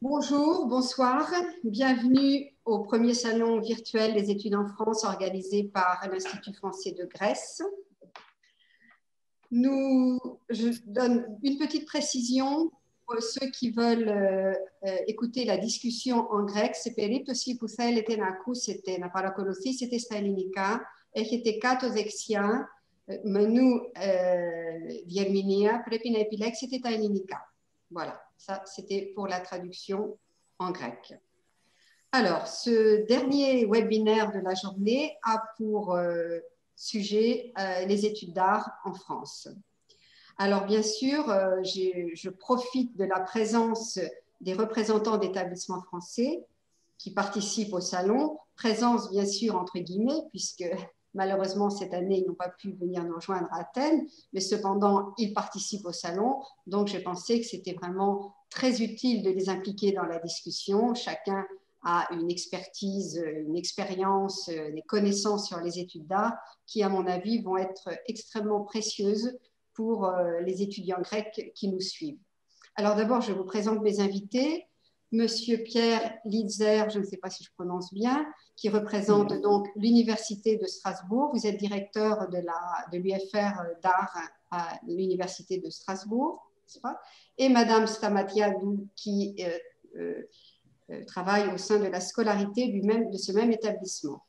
Bonjour, bonsoir, bienvenue au premier salon virtuel des études en France organisé par l'Institut français de Grèce. Je donne une petite précision pour ceux qui veulent écouter la discussion en grec. Σε περίπτωση που θέλετε να ακούσετε, να παρακολουθήσετε στα ελληνικά, έχετε κάτω δεξιά μενού διερμηνία, πρέπει να επιλέξετε τα ελληνικά. Voilà, ça c'était pour la traduction en grec. Alors, ce dernier webinaire de la journée a pour sujet les études d'art en France. Alors, bien sûr, je profite de la présence des représentants d'établissements français qui participent au salon, présence bien sûr entre guillemets, puisque malheureusement, cette année, ils n'ont pas pu venir nous rejoindre à Athènes, mais cependant, ils participent au salon. Donc, j'ai pensé que c'était vraiment très utile de les impliquer dans la discussion. Chacun a une expertise, une expérience, des connaissances sur les études d'art qui, à mon avis, vont être extrêmement précieuses pour les étudiants grecs qui nous suivent. Alors, d'abord, je vous présente mes invités. Monsieur Pierre Litzer, je ne sais pas si je prononce bien, qui représente donc l'Université de Strasbourg. Vous êtes directeur de l'UFR d'art à l'Université de Strasbourg, n'est-ce pas? Et Madame Stamatiadou, qui travaille au sein de la scolarité de ce même établissement.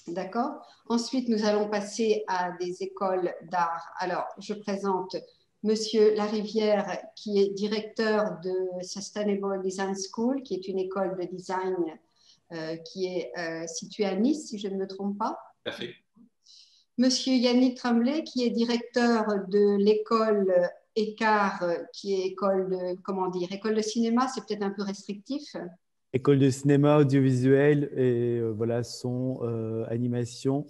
D'accord? Ensuite, nous allons passer à des écoles d'art. Alors, je présente Monsieur Larivière, qui est directeur de Sustainable Design School, qui est une école de design qui est située à Nice, si je ne me trompe pas. Tout à fait. Monsieur Yannick Tremblay, qui est directeur de l'école ECAR, qui est école de cinéma, c'est peut-être un peu restrictif. École de cinéma, audiovisuel et voilà, son, animation,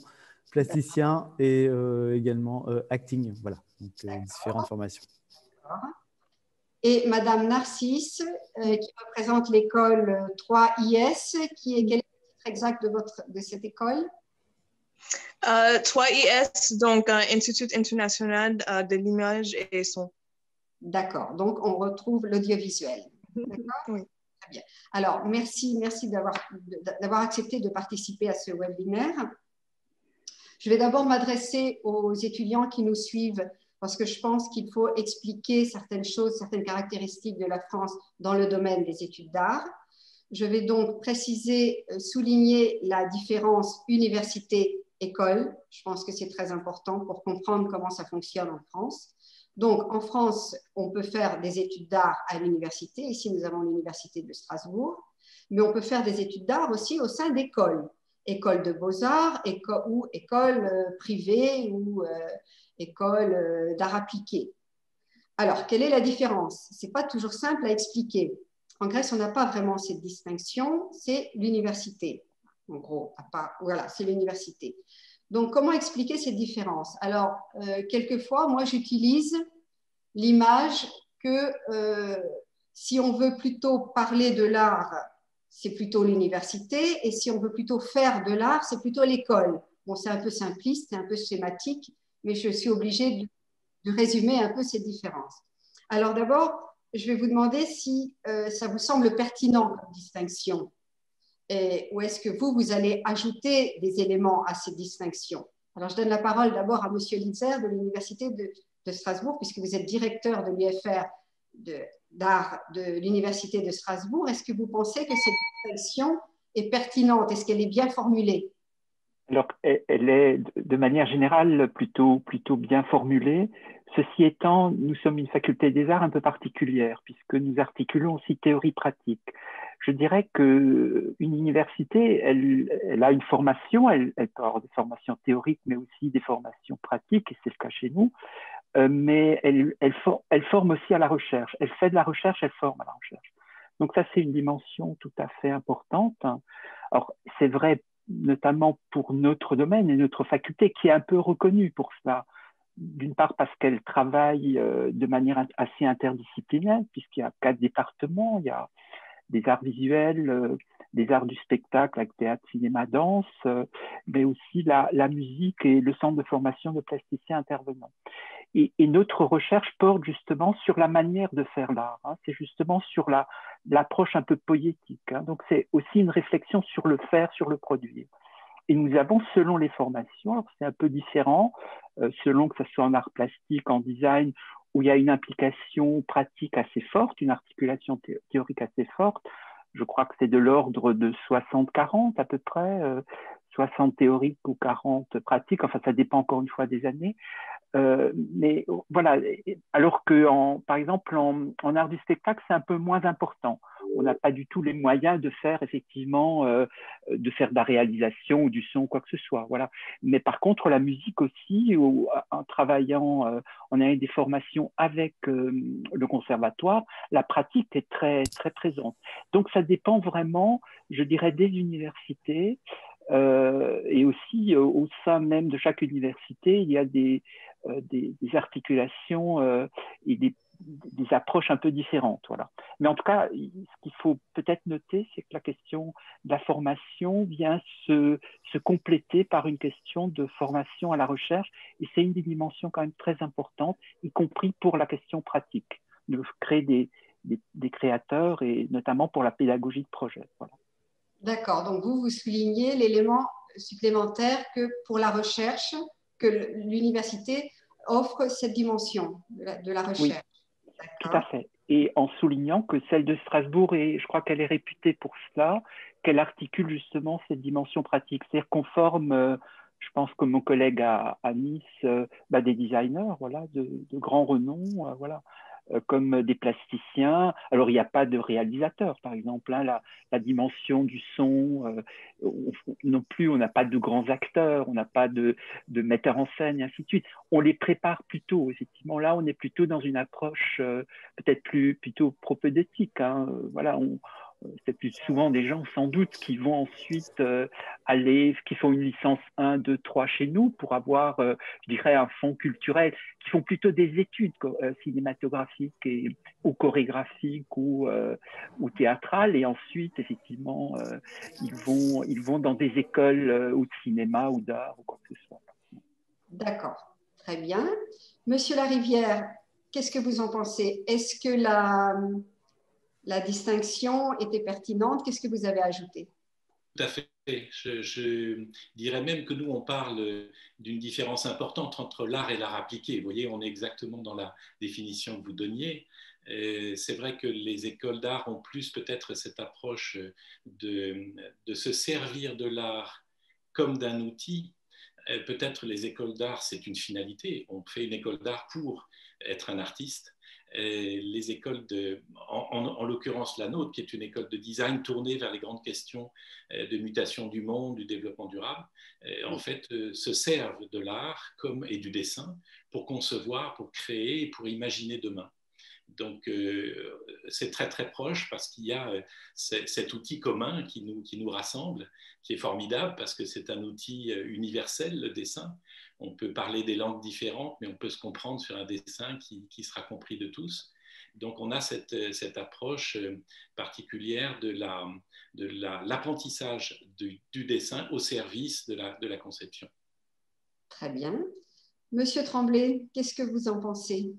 plasticien et également acting. Voilà, donc différentes formations. Et Madame Narcisse, qui représente l'école 3IS, qui est quel est le titre exact de cette école? 3IS, donc Institut international de l'image et son. D'accord, donc on retrouve l'audiovisuel. D'accord? Oui. Très bien. Alors, merci d'avoir accepté de participer à ce webinaire. Je vais d'abord m'adresser aux étudiants qui nous suivent parce que je pense qu'il faut expliquer certaines choses, certaines caractéristiques de la France dans le domaine des études d'art. Je vais donc préciser, souligner la différence université-école. Je pense que c'est très important pour comprendre comment ça fonctionne en France. Donc, en France, on peut faire des études d'art à l'université. Ici, nous avons l'université de Strasbourg. Mais on peut faire des études d'art aussi au sein d'écoles. École de beaux-arts ou école privée ou école d'art appliqué. Alors, quelle est la différence? Ce n'est pas toujours simple à expliquer. En Grèce, on n'a pas vraiment cette distinction. C'est l'université. En gros, voilà, c'est l'université. Donc, comment expliquer cette différence? Alors, quelquefois, moi, j'utilise l'image que si on veut plutôt parler de l'art, c'est plutôt l'université, et si on veut plutôt faire de l'art, c'est plutôt l'école. Bon, c'est un peu simpliste, c'est un peu schématique, mais je suis obligée de résumer un peu ces différences. Alors, d'abord, je vais vous demander si ça vous semble pertinent comme distinction. Ou est-ce que vous allez ajouter des éléments à ces distinctions? Alors, je donne la parole d'abord à Monsieur Litzer de l'Université de Strasbourg, puisque vous êtes directeur de l'UFR d'art de l'Université de Strasbourg. Est-ce que vous pensez que cette distinction est pertinente? Est-ce qu'elle est bien formulée? Alors, elle est de manière générale plutôt bien formulée. Ceci étant, nous sommes une faculté des arts un peu particulière, puisque nous articulons aussi théorie-pratique. Je dirais qu'une université, elle a une formation, elle peut avoir des formations théoriques, mais aussi des formations pratiques, et c'est le cas chez nous, mais elle forme aussi à la recherche. Elle fait de la recherche, elle forme à la recherche. Donc ça, c'est une dimension tout à fait importante. Alors, c'est vrai notamment pour notre domaine et notre faculté, qui est un peu reconnue pour cela. D'une part parce qu'elle travaille de manière assez interdisciplinaire, puisqu'il y a 4 départements, il y a des arts visuels, des arts du spectacle avec théâtre, cinéma, danse, mais aussi la musique et le centre de formation de plasticiens intervenants. Et notre recherche porte justement sur la manière de faire l'art. Hein. C'est justement sur l'approche un peu poétique. Hein. Donc, c'est aussi une réflexion sur le faire, sur le produire. Et nous avons, selon les formations, alors c'est un peu différent, selon que ce soit en art plastique, en design, où il y a une implication pratique assez forte, une articulation théorique assez forte. Je crois que c'est de l'ordre de 60-40 à peu près, 60 théoriques ou 40 pratiques. Enfin, ça dépend encore une fois des années. Mais voilà, alors que par exemple en art du spectacle, c'est un peu moins important. On n'a pas du tout les moyens de faire effectivement, de faire de la réalisation ou du son, quoi que ce soit. Voilà. Mais par contre, la musique aussi, en travaillant, en ayant des formations avec le conservatoire, la pratique est très, très présente. Donc ça dépend vraiment, je dirais, des universités. Et aussi au sein même de chaque université, il y a des articulations et des approches un peu différentes. Voilà. Mais en tout cas, ce qu'il faut peut-être noter, c'est que la question de la formation vient se compléter par une question de formation à la recherche, et c'est une des dimensions quand même très importantes, y compris pour la question pratique, de créer des créateurs, et notamment pour la pédagogie de projet. Voilà. D'accord, donc vous soulignez l'élément supplémentaire que pour la recherche, que l'université offre cette dimension de la recherche. Oui, tout à fait. Et en soulignant que celle de Strasbourg, et je crois qu'elle est réputée pour cela, qu'elle articule justement cette dimension pratique. C'est-à-dire qu'on forme, je pense que mon collègue à Nice, des designers, voilà, de grands renoms, voilà, comme des plasticiens. Alors, il n'y a pas de réalisateur, par exemple. Hein, la dimension du son, non plus, on n'a pas de grands acteurs, on n'a pas de metteurs en scène, et ainsi de suite. On les prépare plutôt, effectivement. Là, on est plutôt dans une approche peut-être plutôt propédeutique. Hein, voilà, c'est plus souvent des gens, sans doute, qui vont ensuite qui font une licence 1, 2, 3 chez nous pour avoir, je dirais, un fond culturel, qui font plutôt des études cinématographiques ou chorégraphiques ou théâtrales, et ensuite, effectivement, ils vont dans des écoles ou de cinéma ou d'art ou quoi que ce soit. D'accord, très bien. Monsieur Larivière, qu'est-ce que vous en pensez? Est-ce que la distinction était pertinente? Qu'est-ce que vous avez ajouté? Tout à fait. Je dirais même que nous, on parle d'une différence importante entre l'art et l'art appliqué. Vous voyez, on est exactement dans la définition que vous donniez. C'est vrai que les écoles d'art ont plus peut-être cette approche de se servir de l'art comme d'un outil. Peut-être les écoles d'art, c'est une finalité. On fait une école d'art pour être un artiste. Les écoles en l'occurrence la nôtre, qui est une école de design tournée vers les grandes questions de mutation du monde, du développement durable, en fait, se servent de l'art et du dessin pour concevoir, pour créer et pour imaginer demain. Donc, c'est très, très proche parce qu'il y a cet outil commun qui nous rassemble, qui est formidable parce que c'est un outil universel, le dessin. On peut parler des langues différentes, mais on peut se comprendre sur un dessin qui sera compris de tous. Donc, on a cette approche particulière de l'apprentissage du dessin au service de la conception. Très bien. Monsieur Tremblay, qu'est-ce que vous en pensez?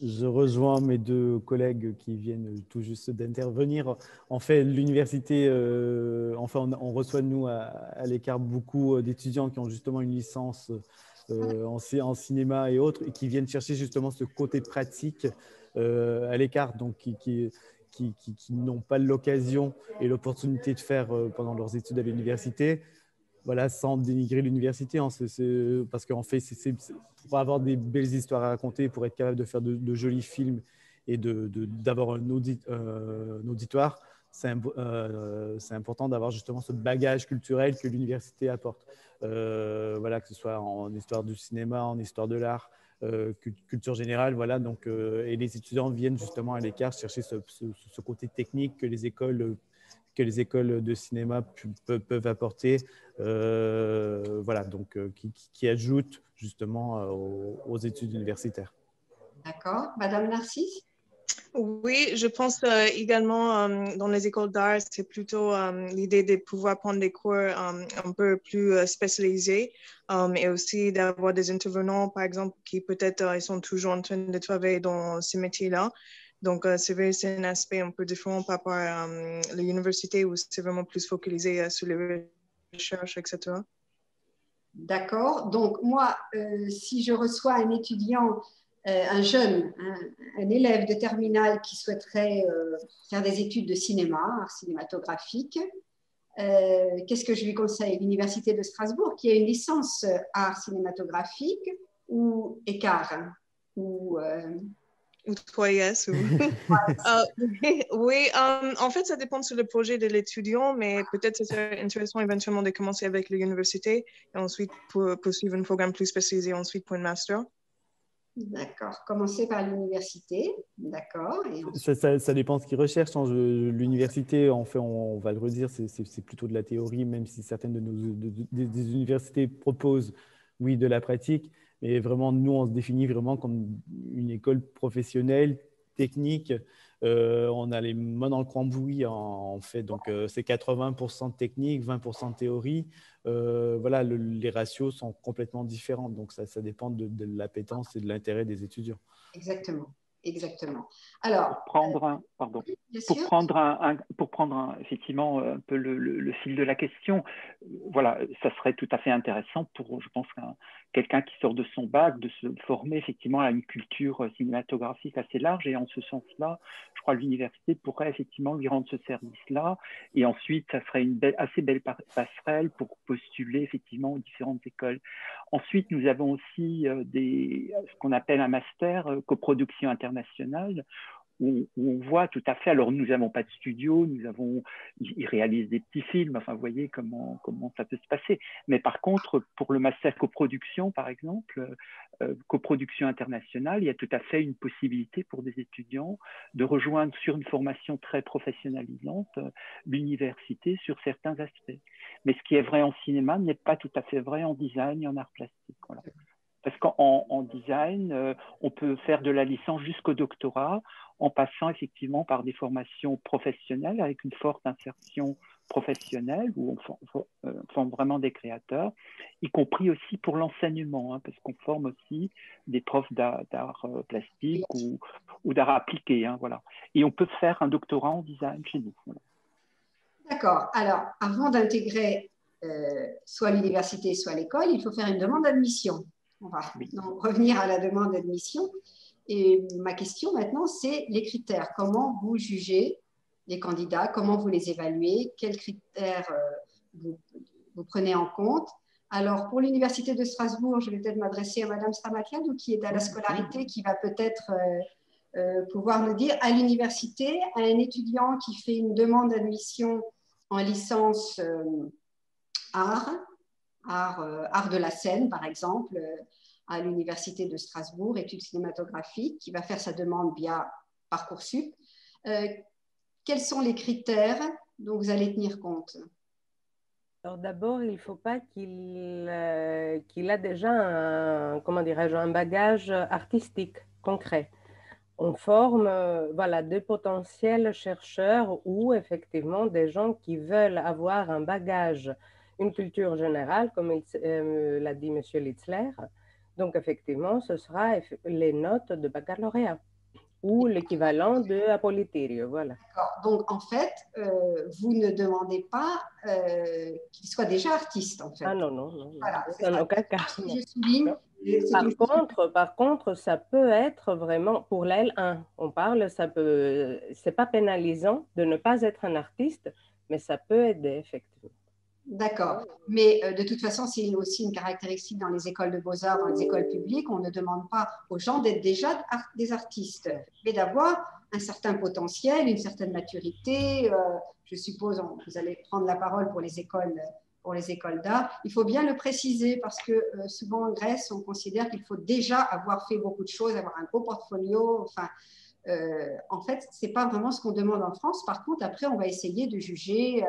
Je rejoins mes deux collègues qui viennent tout juste d'intervenir. En fait, l'université, on reçoit, nous, à l'Écart, beaucoup d'étudiants qui ont justement une licence en cinéma et autres, et qui viennent chercher justement ce côté pratique à l'Écart, donc qui n'ont pas l'occasion et l'opportunité de faire pendant leurs études à l'université. Voilà, sans dénigrer l'université, hein, parce qu'en fait, pour avoir des belles histoires à raconter, pour être capable de faire de jolis films et d'avoir un auditoire, c'est important d'avoir justement ce bagage culturel que l'université apporte. Voilà, que ce soit en histoire du cinéma, en histoire de l'art, culture générale, voilà. Donc, et les étudiants viennent justement à l'Écart chercher ce côté technique que les écoles de cinéma peuvent apporter, voilà, donc qui ajoute justement aux études universitaires. D'accord. Madame Narcisse? Oui, je pense également dans les écoles d'art, c'est plutôt l'idée de pouvoir prendre des cours un peu plus spécialisés et aussi d'avoir des intervenants, par exemple, qui peut-être ils sont toujours en train de travailler dans ces métiers-là. Donc, c'est vrai, c'est un aspect un peu différent par rapport à l'université où c'est vraiment plus focalisé sur les recherches, etc. D'accord. Donc, moi, si je reçois un étudiant, un jeune, un élève de terminale qui souhaiterait faire des études de cinéma, art cinématographique, qu'est-ce que je lui conseille? L'Université de Strasbourg, qui a une licence art cinématographique ou écart ou, Ou 3S. Oui, en fait, ça dépend sur le projet de l'étudiant, mais peut-être ce serait intéressant éventuellement de commencer avec l'université et ensuite poursuivre un programme plus spécialisé ensuite pour un master. D'accord. Commencer par l'université. D'accord. Ça dépend de ce qu'ils recherchent. Hein. L'université, en fait, on va le redire, c'est plutôt de la théorie, même si certaines des universités proposent, oui, de la pratique. Mais vraiment, nous, on se définit vraiment comme une école professionnelle, technique. On a les mains dans le cambouis, en fait. Donc, c'est 80% de technique, 20% de théorie. Voilà, les ratios sont complètement différents. Donc, ça dépend de l'appétence et de l'intérêt des étudiants. Exactement. Exactement. Alors, pour prendre effectivement un peu le fil de la question, voilà, ça serait tout à fait intéressant pour, je pense, quelqu'un qui sort de son bac, de se former effectivement à une culture cinématographique assez large. Et en ce sens-là, je crois que l'université pourrait effectivement lui rendre ce service-là. Et ensuite, ça serait une assez belle passerelle pour postuler effectivement aux différentes écoles. Ensuite, nous avons aussi ce qu'on appelle un master coproduction internationale, où on voit tout à fait, alors nous n'avons pas de studio, ils réalisent des petits films, enfin vous voyez comment ça peut se passer. Mais par contre, pour le master coproduction, par exemple, coproduction internationale, il y a tout à fait une possibilité pour des étudiants de rejoindre sur une formation très professionnalisante l'université sur certains aspects. Mais ce qui est vrai en cinéma n'est pas tout à fait vrai en design et en art plastique. Voilà. Parce qu'en design, on peut faire de la licence jusqu'au doctorat en passant effectivement par des formations professionnelles avec une forte insertion professionnelle où on forme vraiment des créateurs, y compris aussi pour l'enseignement, hein, parce qu'on forme aussi des profs d'art plastique ou d'art appliqué. Hein, voilà. Et on peut faire un doctorat en design chez nous. Voilà. D'accord. Alors, avant d'intégrer soit l'université, soit l'école, il faut faire une demande d'admission. On va donc revenir à la demande d'admission. Et ma question maintenant, c'est les critères. Comment vous jugez les candidats? Comment vous les évaluez? Quels critères vous prenez en compte? Alors, pour l'Université de Strasbourg, je vais peut-être m'adresser à Madame Stramatiadou, qui est à la scolarité, qui va peut-être pouvoir nous dire, à l'université, à un étudiant qui fait une demande d'admission en licence art de la scène, par exemple, à l'Université de Strasbourg, études cinématographiques, qui va faire sa demande via Parcoursup. Quels sont les critères dont vous allez tenir compte? Alors d'abord, il ne faut pas qu'il a déjà un bagage artistique concret. On forme voilà, des potentiels chercheurs ou effectivement des gens qui veulent avoir un bagage, une culture générale, comme l'a dit M. Litzler. Donc, effectivement, ce sera les notes de baccalauréat ou l'équivalent de Apolitirio. Voilà. Donc, en fait, vous ne demandez pas qu'il soit déjà artiste, en fait. Ah non, non, non. Voilà, en aucun cas. Je souligne. Par contre, ça peut être vraiment, pour la L1, on parle, c'est pas pénalisant de ne pas être un artiste, mais ça peut aider, effectivement. D'accord. Mais de toute façon, c'est aussi une caractéristique dans les écoles de beaux-arts, dans les écoles publiques. On ne demande pas aux gens d'être déjà des artistes, mais d'avoir un certain potentiel, une certaine maturité. Je suppose, vous allez prendre la parole pour les écoles d'art. Il faut bien le préciser parce que souvent en Grèce, on considère qu'il faut déjà avoir fait beaucoup de choses, avoir un beau portfolio. Enfin, en fait, ce n'est pas vraiment ce qu'on demande en France. Par contre, après, on va essayer de juger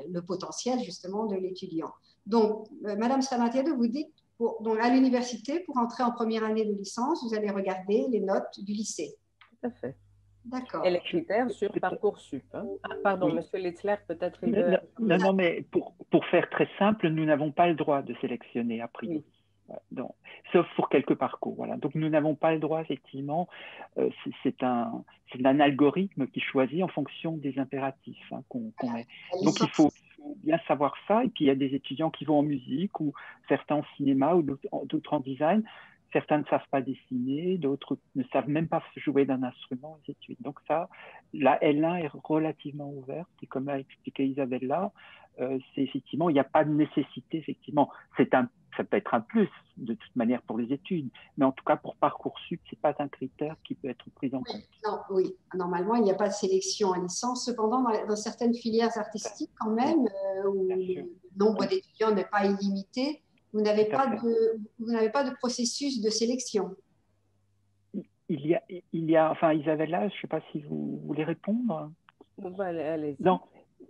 le potentiel justement de l'étudiant. Donc, Madame Stramatiadou, vous dites, donc à l'université, pour entrer en première année de licence, vous allez regarder les notes du lycée. à fait. D'accord. Et les critères sur Parcoursup. Hein. Ah, pardon, Oui. Monsieur Litzler, peut-être il veut... Non, mais pour faire très simple, nous n'avons pas le droit de sélectionner a priori. Oui. Donc, sauf pour quelques parcours. Voilà. Donc, nous n'avons pas le droit, effectivement. C'est un algorithme qui choisit en fonction des impératifs qu'on met. Donc, il faut bien savoir ça. Et puis, il y a des étudiants qui vont en musique, ou certains en cinéma, ou d'autres en design. Certains ne savent pas dessiner, d'autres ne savent même pas jouer d'un instrument, et ainsi de suite. Donc ça, la L1 est relativement ouverte. Et comme a expliqué Isabella, c'est effectivement, il n'y a pas de nécessité, effectivement. Ça peut être un plus, de toute manière, pour les études. Mais en tout cas, pour Parcoursup, ce n'est pas un critère qui peut être pris en compte. Non, oui, normalement, il n'y a pas de sélection en licence. Cependant, dans certaines filières artistiques, quand même, où le nombre d'étudiants n'est pas illimité, vous n'avez pas de processus de sélection. Il y a, enfin, Isabella, je ne sais pas si vous voulez répondre. Allez-y.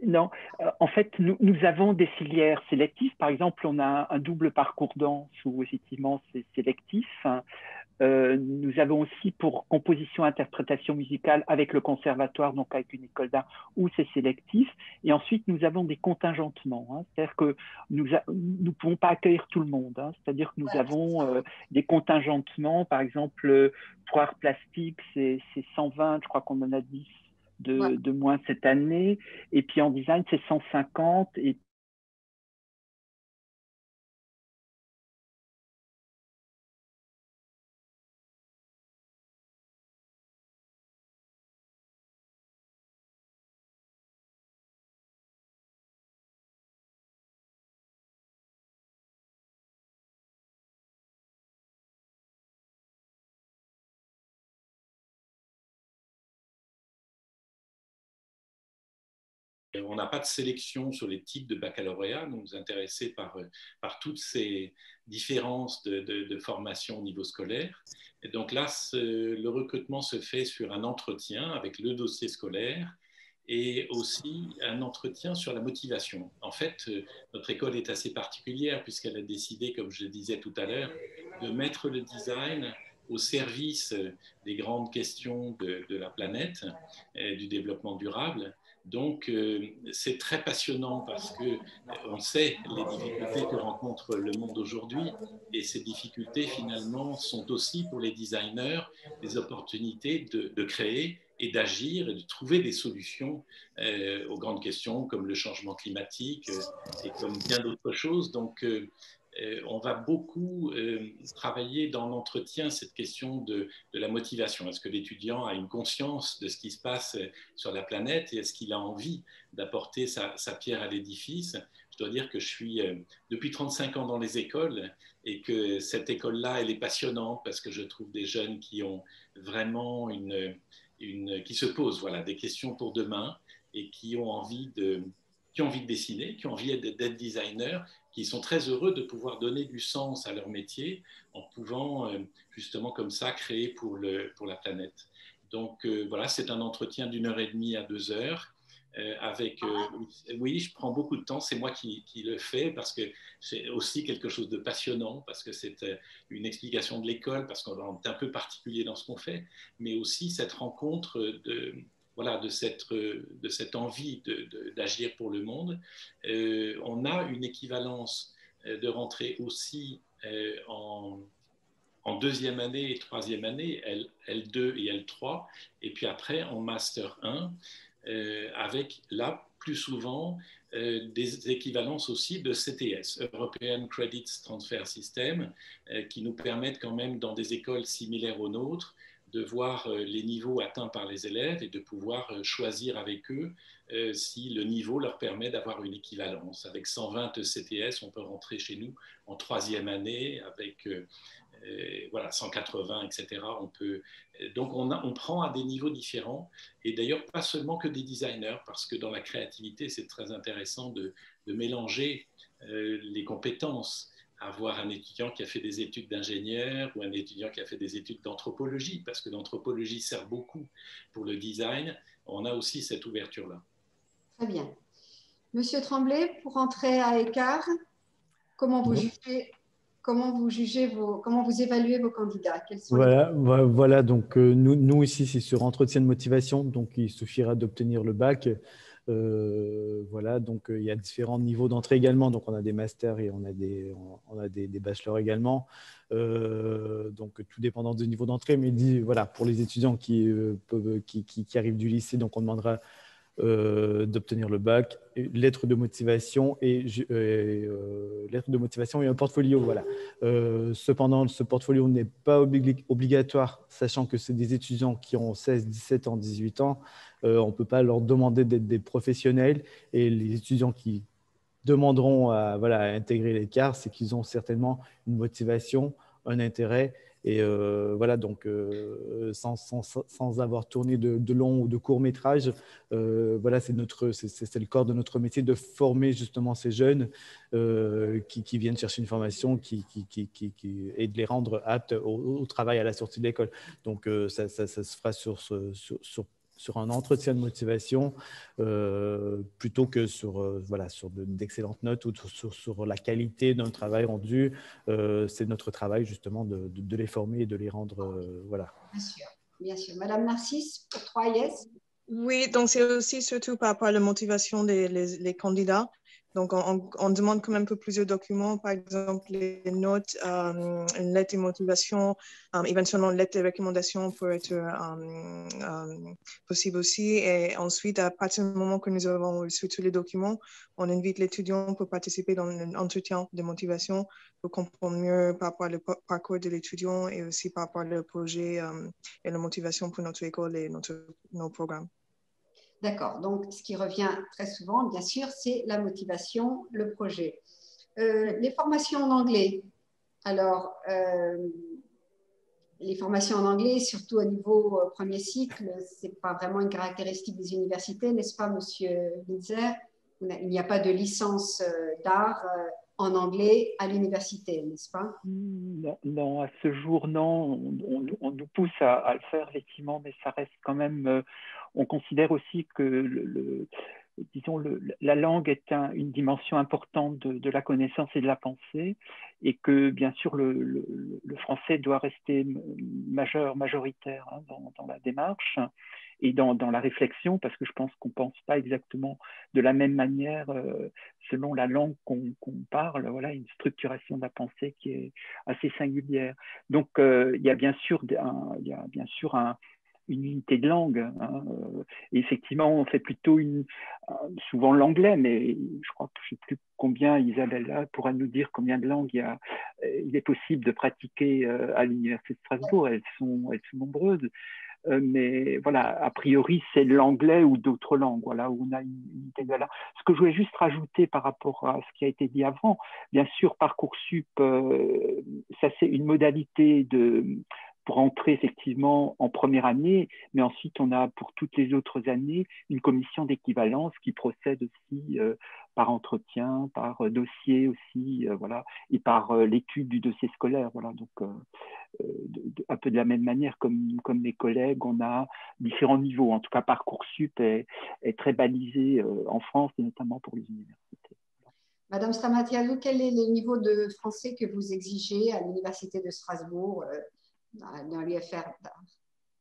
Non. En fait, nous avons des filières sélectives. Par exemple, on a un double parcours danse où effectivement c'est sélectif. Nous avons aussi pour composition interprétation musicale avec le conservatoire, donc avec une école d'art, où c'est sélectif. Et ensuite, nous avons des contingentements. Hein. C'est-à-dire que nous ne pouvons pas accueillir tout le monde. Hein. C'est-à-dire que nous avons des contingentements. Par exemple, pour art plastique, c'est 120, je crois qu'on en a 10 de moins cette année. Et puis en design, c'est 150. Et on n'a pas de sélection sur les types de baccalauréat, donc nous intéressés par toutes ces différences de formation au niveau scolaire. Et donc là, le recrutement se fait sur un entretien avec le dossier scolaire et aussi un entretien sur la motivation. En fait, notre école est assez particulière puisqu'elle a décidé, comme je le disais tout à l'heure, de mettre le design au service des grandes questions de la planète, du développement durable. Donc, c'est très passionnant parce qu'on sait les difficultés que rencontre le monde aujourd'hui et ces difficultés, finalement, sont aussi pour les designers des opportunités de créer et d'agir et de trouver des solutions aux grandes questions comme le changement climatique et comme bien d'autres choses. Donc, on va beaucoup travailler dans l'entretien cette question de la motivation. Est-ce que l'étudiant a une conscience de ce qui se passe sur la planète et est-ce qu'il a envie d'apporter sa pierre à l'édifice? Je dois dire que je suis depuis 35 ans dans les écoles et que cette école-là, elle est passionnante parce que je trouve des jeunes qui ont vraiment qui se posent des questions pour demain et qui ont envie de dessiner, qui ont envie d'être designers, qui sont très heureux de pouvoir donner du sens à leur métier en pouvant justement comme ça créer pour la planète. Donc voilà, c'est un entretien d'1h30 à 2 heures. Oui, je prends beaucoup de temps, c'est moi qui le fais parce que c'est aussi quelque chose de passionnant, parce que c'est une explication de l'école, parce qu'on est un peu particulier dans ce qu'on fait, mais aussi cette rencontre de cette envie d'agir pour le monde. On a une équivalence de rentrée aussi en deuxième année et troisième année, L2 et L3, et puis après en Master 1, avec là, plus souvent, des équivalences aussi de CTS, European Credits Transfer System, qui nous permettent quand même, dans des écoles similaires aux nôtres, de voir les niveaux atteints par les élèves et de pouvoir choisir avec eux si le niveau leur permet d'avoir une équivalence. Avec 120 CTS, on peut rentrer chez nous en troisième année avec 180, etc. Donc on prend à des niveaux différents et d'ailleurs pas seulement que des designers parce que dans la créativité, c'est très intéressant de mélanger les compétences. Avoir un étudiant qui a fait des études d'ingénieur ou un étudiant qui a fait des études d'anthropologie, parce que l'anthropologie sert beaucoup pour le design, on a aussi cette ouverture-là. Très bien. Monsieur Tremblay, pour entrer à Écart, comment vous comment vous jugez comment vous évaluez vos candidats? Quels sont Voilà, donc nous ici, c'est sur entretien de motivation, donc il suffira d'obtenir le bac. Voilà, donc il y a différents niveaux d'entrée également, donc on a des masters et on a des bachelors également. Donc tout dépendant du niveau d'entrée, mais voilà, pour les étudiants qui arrivent du lycée, donc on demandera d'obtenir le bac, lettre de motivation et un portfolio. Voilà. Cependant, ce portfolio n'est pas obligatoire, sachant que c'est des étudiants qui ont 16, 17 ans, 18 ans. On ne peut pas leur demander d'être des professionnels, et les étudiants qui demanderont à intégrer l'écart, c'est qu'ils ont certainement une motivation, un intérêt. Et voilà, donc sans avoir tourné de longs ou de courts métrages, voilà, c'est le corps de notre métier de former justement ces jeunes qui viennent chercher une formation et de les rendre aptes au travail à la sortie de l'école. Donc ça se fera sur un entretien de motivation plutôt que sur d'excellentes notes ou sur la qualité d'un travail rendu. C'est notre travail justement de les former et de les rendre voilà. Bien sûr. Madame Narcisse, pour 3 yes. Oui, donc c'est aussi surtout par rapport à la motivation des candidats. Donc, on demande quand même un peu plusieurs documents, par exemple les notes, une lettre de motivation, éventuellement une lettre de recommandation pour être possible aussi. Et ensuite, à partir du moment que nous avons reçu tous les documents, on invite l'étudiant pour participer dans un entretien de motivation pour comprendre mieux par rapport au parcours de l'étudiant et aussi par rapport au projet et la motivation pour notre école et nos programmes. D'accord, donc ce qui revient très souvent, bien sûr, c'est la motivation, le projet. Les formations en anglais. Alors, les formations en anglais, surtout au niveau premier cycle, ce n'est pas vraiment une caractéristique des universités, n'est-ce pas, Monsieur Winzer? Il n'y a pas de licence d'art en anglais à l'université, n'est-ce pas? Non, à ce jour, non. On nous pousse à le faire, effectivement, mais ça reste quand même... on considère aussi que la langue est une dimension importante de la connaissance et de la pensée, et que bien sûr le français doit rester majoritaire dans la démarche et dans la réflexion, parce que je pense qu'on ne pense pas exactement de la même manière selon la langue qu'on parle. Voilà, une structuration de la pensée qui est assez singulière. Donc il y a bien sûr une unité de langue. Et effectivement, on fait plutôt souvent l'anglais, mais je crois que je ne sais plus combien, Isabella pourra nous dire combien de langues il est possible de pratiquer à l'Université de Strasbourg. Elles sont nombreuses. Mais voilà, a priori, c'est l'anglais ou d'autres langues, voilà, où on a une unité de langue. Ce que je voulais juste rajouter par rapport à ce qui a été dit avant, bien sûr, Parcoursup, ça c'est une modalité pour entrer effectivement en première année, mais ensuite on a pour toutes les autres années une commission d'équivalence qui procède aussi par entretien, par dossier aussi, voilà, et par l'étude du dossier scolaire, voilà. Donc un peu de la même manière comme mes collègues, on a différents niveaux. En tout cas, Parcoursup est très balisé en France, et notamment pour les universités. Madame Stamatiadou, quel est le niveau de français que vous exigez à l'Université de Strasbourg dans l'UFR d'art?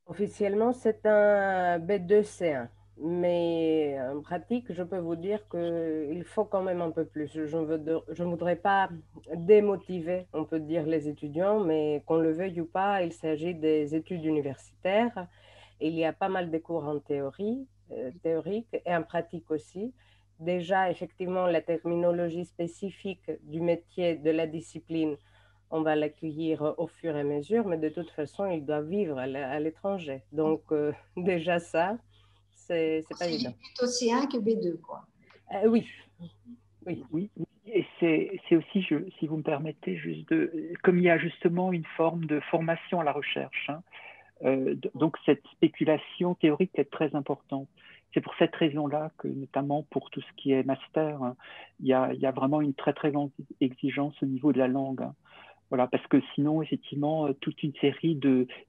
Officiellement, c'est un B2-C1. Mais en pratique, je peux vous dire qu'il faut quand même un peu plus. Je ne voudrais pas démotiver, on peut dire, les étudiants, mais qu'on le veuille ou pas, il s'agit des études universitaires. Il y a pas mal de cours en théorie, théorique et en pratique aussi. Déjà, effectivement, la terminologie spécifique du métier, de la discipline, on va l'accueillir au fur et à mesure, mais de toute façon, il doit vivre à l'étranger. Donc, déjà ça, c'est pas évident. C'est plutôt C1 que B2, quoi. Oui. Et c'est aussi, si vous me permettez, comme il y a justement une forme de formation à la recherche, donc cette spéculation théorique est très importante. C'est pour cette raison-là que, notamment pour tout ce qui est master, il y a vraiment une très très grande exigence au niveau de la langue. Voilà, parce que sinon, effectivement, toute une série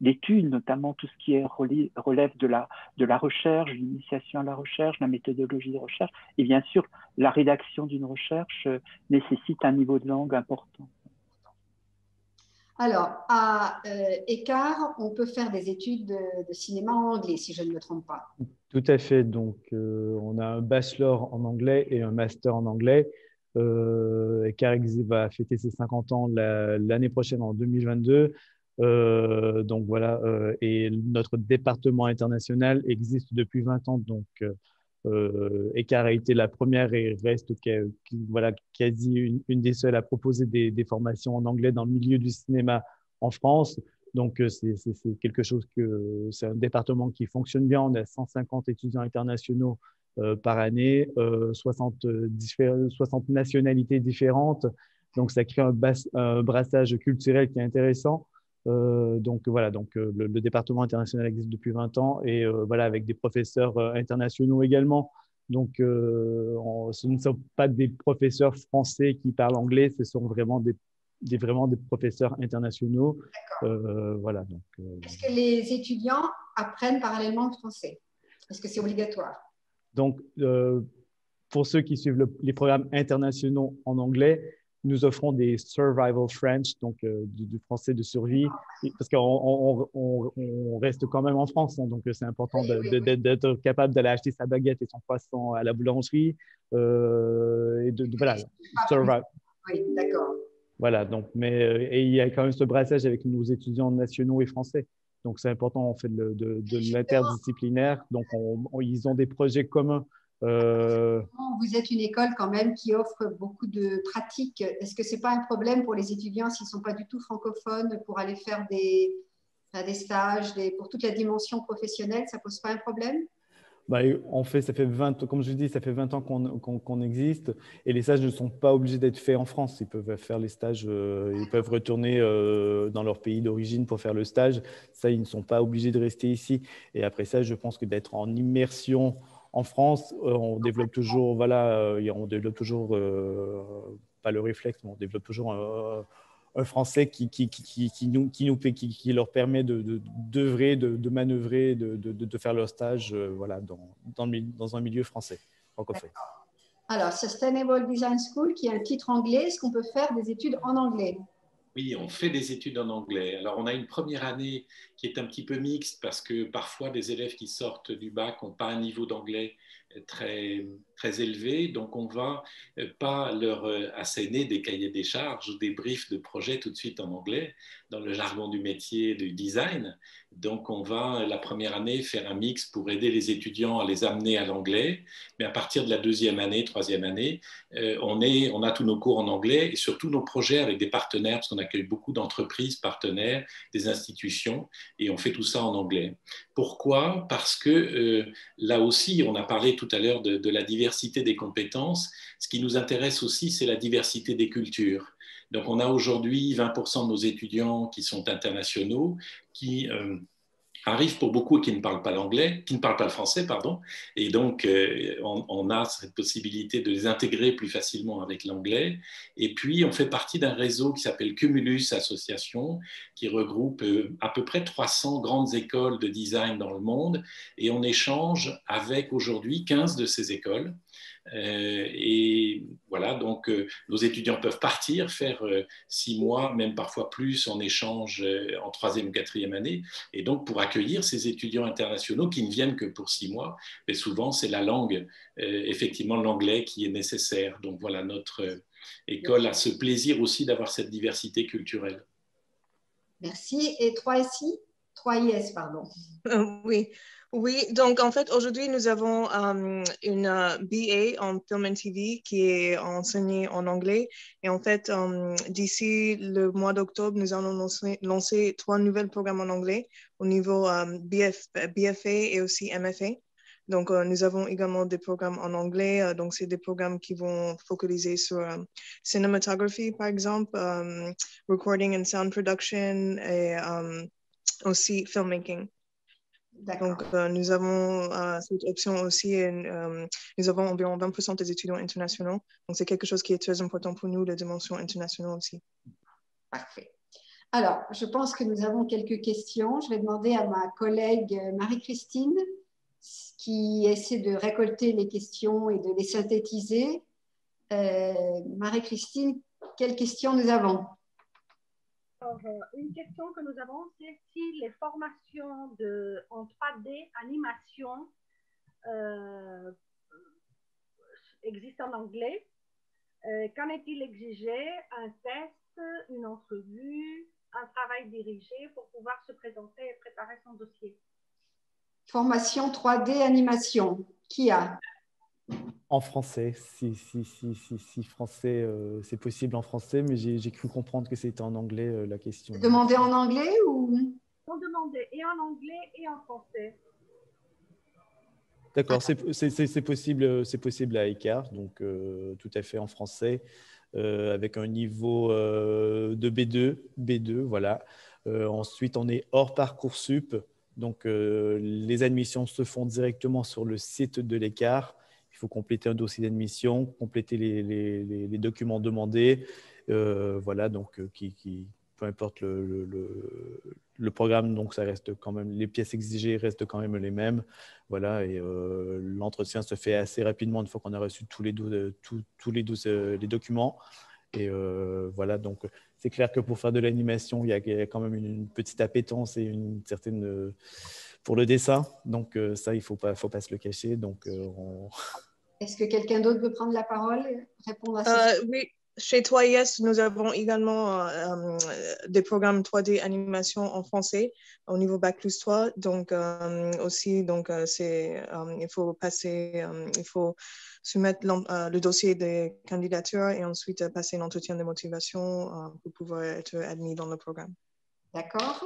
d'études, notamment tout ce qui relève de la recherche, l'initiation à la recherche, la méthodologie de recherche, et bien sûr, la rédaction d'une recherche nécessite un niveau de langue important. Alors, à Écart, on peut faire des études de cinéma en anglais, si je ne me trompe pas. Tout à fait. Donc, on a un bachelor en anglais et un master en anglais. Écart va fêter ses 50 ans l'année prochaine, en 2022. Donc, voilà. Et notre département international existe depuis 20 ans. Donc, Écart a été la première et reste voilà, quasi une des seules à proposer des formations en anglais dans le milieu du cinéma en France. Donc, c'est quelque chose c'est un département qui fonctionne bien. On a 150 étudiants internationaux par année, 60 nationalités différentes. Donc, ça crée un brassage culturel qui est intéressant. Donc, voilà, le département international existe depuis 20 ans et voilà, avec des professeurs internationaux également. Donc, ce ne sont pas des professeurs français qui parlent anglais, ce sont vraiment des professeurs internationaux. Voilà, donc, Est-ce que les étudiants apprennent parallèlement le français? Est-ce que c'est obligatoire? Donc, pour ceux qui suivent les programmes internationaux en anglais, nous offrons des survival French, donc du français de survie, parce qu'on reste quand même en France, hein, donc c'est important d'être capable d'aller acheter sa baguette et son croissant à la boulangerie. Voilà, survival. Oui, d'accord. Voilà, donc, et il y a quand même ce brassage avec nos étudiants nationaux et français. Donc, c'est important, on fait de l'interdisciplinaire. Donc, ils ont des projets communs. Vous êtes une école quand même qui offre beaucoup de pratiques. Est-ce que ce n'est pas un problème pour les étudiants s'ils ne sont pas du tout francophones pour aller faire des stages, pour toute la dimension professionnelle? Ça ne pose pas un problème? En fait, comme je dis, ça fait 20 ans qu'on existe et les stages ne sont pas obligés d'être faits en France. Ils peuvent faire les stages, ils peuvent retourner dans leur pays d'origine pour faire le stage. Ça, ils ne sont pas obligés de rester ici. Et après ça, je pense que d'être en immersion en France, on développe toujours, voilà, pas le réflexe, mais on développe toujours un français qui leur permet d'œuvrer, de manœuvrer, de faire leur stage voilà, dans un milieu français, francophone. Alors, Sustainable Design School, qui est un titre anglais, est-ce qu'on peut faire des études en anglais? Oui, on fait des études en anglais. Alors, on a une première année qui est un petit peu mixte parce que parfois, des élèves qui sortent du bac n'ont pas un niveau d'anglais très, très élevé. Donc, on ne va pas leur asséner des cahiers des charges ou des briefs de projet tout de suite en anglais, dans le jargon du métier du design. Donc, on va, la première année, faire un mix pour aider les étudiants à les amener à l'anglais. Mais à partir de la deuxième année, troisième année, on a tous nos cours en anglais et surtout nos projets avec des partenaires, parce qu'on accueille beaucoup d'entreprises partenaires, des institutions, et on fait tout ça en anglais. Pourquoi? Parce que là aussi, on a parlé tout à l'heure de la diversité des compétences. Ce qui nous intéresse aussi, c'est la diversité des cultures. Donc, on a aujourd'hui 20% de nos étudiants qui sont internationaux, qui arrivent pour beaucoup et qui ne parlent pas l'anglais, qui ne parlent pas le français, pardon. Et donc, on a cette possibilité de les intégrer plus facilement avec l'anglais. Et puis, on fait partie d'un réseau qui s'appelle Cumulus Association, qui regroupe à peu près 300 grandes écoles de design dans le monde. Et on échange avec aujourd'hui 15 de ces écoles. Et voilà, donc nos étudiants peuvent partir, faire 6 mois, même parfois plus, en échange en troisième ou quatrième année. Et donc, pour accueillir ces étudiants internationaux qui ne viennent que pour 6 mois, mais souvent, c'est la langue, effectivement, l'anglais qui est nécessaire. Donc, voilà, notre école a ce plaisir aussi d'avoir cette diversité culturelle. Merci. Et 3IS, pardon. Oui. Oui, donc en fait, aujourd'hui, nous avons une BA en Film and TV qui est enseignée en anglais. Et en fait, d'ici le mois d'octobre, nous allons lancer 3 nouveaux programmes en anglais au niveau BFA et aussi MFA. Donc, nous avons également des programmes en anglais. Donc, c'est des programmes qui vont focaliser sur cinematography, par exemple, recording and sound production et aussi filmmaking. Donc, nous avons cette option aussi. Nous avons environ 20% des étudiants internationaux. Donc, c'est quelque chose qui est très important pour nous, la dimension internationale aussi. Parfait. Alors, je pense que nous avons quelques questions. Je vais demander à ma collègue Marie-Christine, qui essaie de récolter les questions et de les synthétiser. Marie-Christine, quelles questions nous avons? Alors, une question que nous avons, c'est si les formations en 3D animation existent en anglais. Qu'en est-il exigé? Un test, une entrevue, un travail dirigé pour pouvoir se présenter et préparer son dossier? Formation 3D animation. Qui a? En français, si français, c'est possible en français, mais j'ai cru comprendre que c'était en anglais la question. Demandez en anglais ou? On demandait et en anglais et en français. D'accord, c'est possible à Écart, donc tout à fait en français, avec un niveau de B2, voilà. Ensuite, on est hors Parcoursup, donc les admissions se font directement sur le site de l'Écart. Il faut compléter un dossier d'admission, compléter les documents demandés, voilà, donc peu importe le programme, donc ça reste quand même, les pièces exigées restent quand même les mêmes, voilà, et l'entretien se fait assez rapidement une fois qu'on a reçu tous les documents, et voilà, donc c'est clair que pour faire de l'animation, il y a quand même une petite appétence et une certaine pour le dessin, donc ça il faut pas se le cacher, donc Est-ce que quelqu'un d'autre veut prendre la parole et répondre à ça? Oui, chez 3IS, nous avons également des programmes 3D animation en français au niveau Bac plus 3. Donc, aussi, donc, il faut il faut soumettre le dossier des candidatures et ensuite passer un entretien de motivation pour pouvoir être admis dans le programme. D'accord.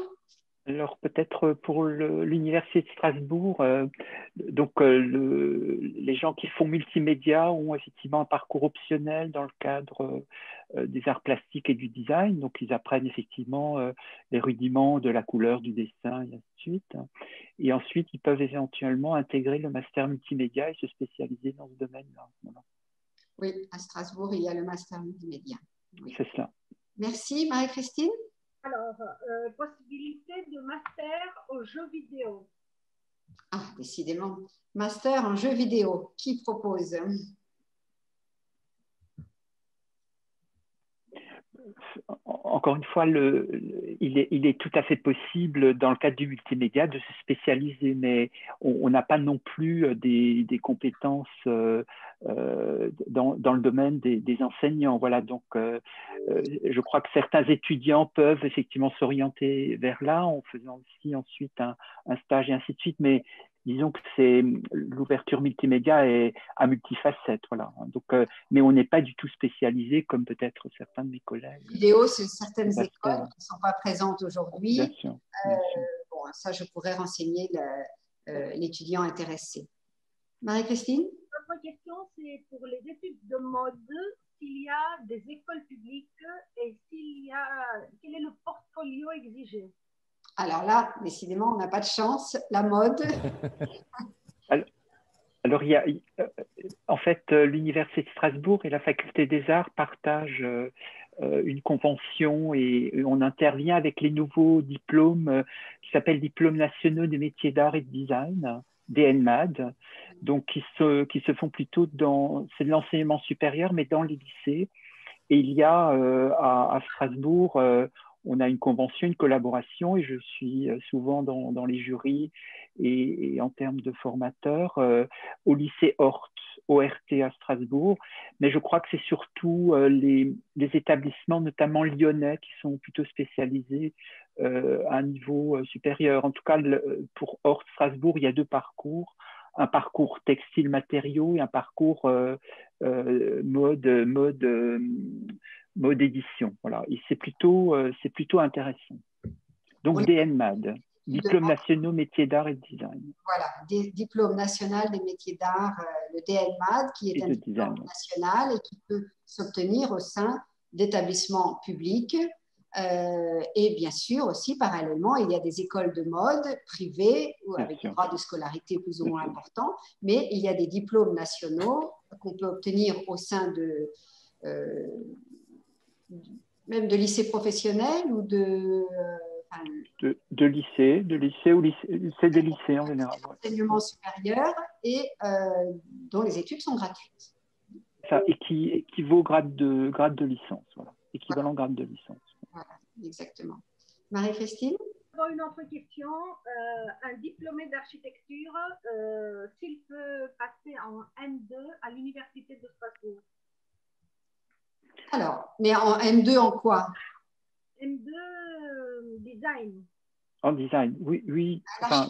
Alors peut-être pour l'Université de Strasbourg, les gens qui font multimédia ont effectivement un parcours optionnel dans le cadre des arts plastiques et du design. Donc ils apprennent effectivement les rudiments de la couleur, du dessin et ainsi de suite. Et ensuite ils peuvent éventuellement intégrer le master multimédia et se spécialiser dans ce domaine-là. Voilà. Oui, à Strasbourg, il y a le master multimédia. Oui. C'est cela. Merci, Marie-Christine. Alors, possibilité de master aux jeux vidéo. Ah, décidément. Master en jeux vidéo. Qui propose? Encore une fois, il est tout à fait possible dans le cadre du multimédia de se spécialiser, mais on n'a pas non plus des compétences dans le domaine des enseignants. Voilà, donc je crois que certains étudiants peuvent effectivement s'orienter vers là en faisant aussi ensuite un stage et ainsi de suite, mais disons que l'ouverture multimédia est à multifacette, voilà. Donc, mais on n'est pas du tout spécialisé comme peut-être certains de mes collègues. Vidéo, c'est certaines écoles qui ne sont pas présentes aujourd'hui. Bien sûr, bien sûr. Bon, ça, je pourrais renseigner l'étudiant intéressé. Marie-Christine? Notre question, c'est pour les études de mode, s'il y a des écoles publiques et quel est le portfolio exigé? Alors là, décidément, on n'a pas de chance. La mode. Alors, en fait, l'Université de Strasbourg et la Faculté des Arts partagent une convention et on intervient avec les nouveaux diplômes qui s'appellent Diplômes nationaux des métiers d'art et de design, DNMAD, donc qui se font plutôt c'est de l'enseignement supérieur, mais dans les lycées. Et il y a à Strasbourg, on a une convention, une collaboration, et je suis souvent dans les jurys et en termes de formateurs au lycée ORT à Strasbourg. Mais je crois que c'est surtout les établissements, notamment lyonnais, qui sont plutôt spécialisés à un niveau supérieur. En tout cas, pour ORT Strasbourg, il y a deux parcours. Un parcours textile matériaux et un parcours mode édition. Voilà. Et c'est plutôt intéressant. Donc, oui. DNMAD, Diplômes nationaux métiers d'art et de design. Voilà, Diplôme national des métiers d'art, le DNMAD, qui est un diplôme national et qui peut s'obtenir au sein d'établissements publics. Et bien sûr aussi, parallèlement, il y a des écoles de mode privées avec des droits de scolarité plus ou moins importants, mais il y a des diplômes nationaux qu'on peut obtenir au sein même de lycées professionnels ou de lycée ou lycée des lycées en général. Enseignement supérieur et dont les études sont gratuites. Ça, et qui équivaut grade de licence, voilà. Équivalent grade de licence. Voilà. exactement. Marie-Christine? Une autre question. Un diplômé d'architecture, s'il peut passer en M2 à l'Université de Strasbourg? Alors, mais en M2 en quoi? M2 design. En design, oui, oui. Enfin,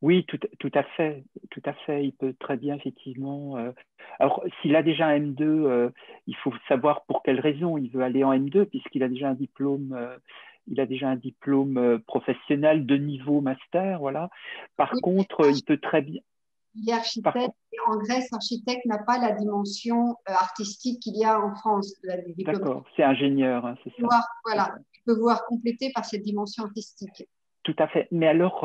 oui, tout à fait, tout à fait. Il peut très bien, effectivement. Alors, s'il a déjà un M2, il faut savoir pour quelle raison il veut aller en M2, puisqu'il a déjà un diplôme, professionnel de niveau master, voilà. Par contre, il peut très bien. Il est architecte et en Grèce, architecte n'a pas la dimension artistique qu'il y a en France. D'accord, c'est ingénieur, hein, c'est ça. Voilà, il peut voir compléter par cette dimension artistique. Tout à fait. Mais alors,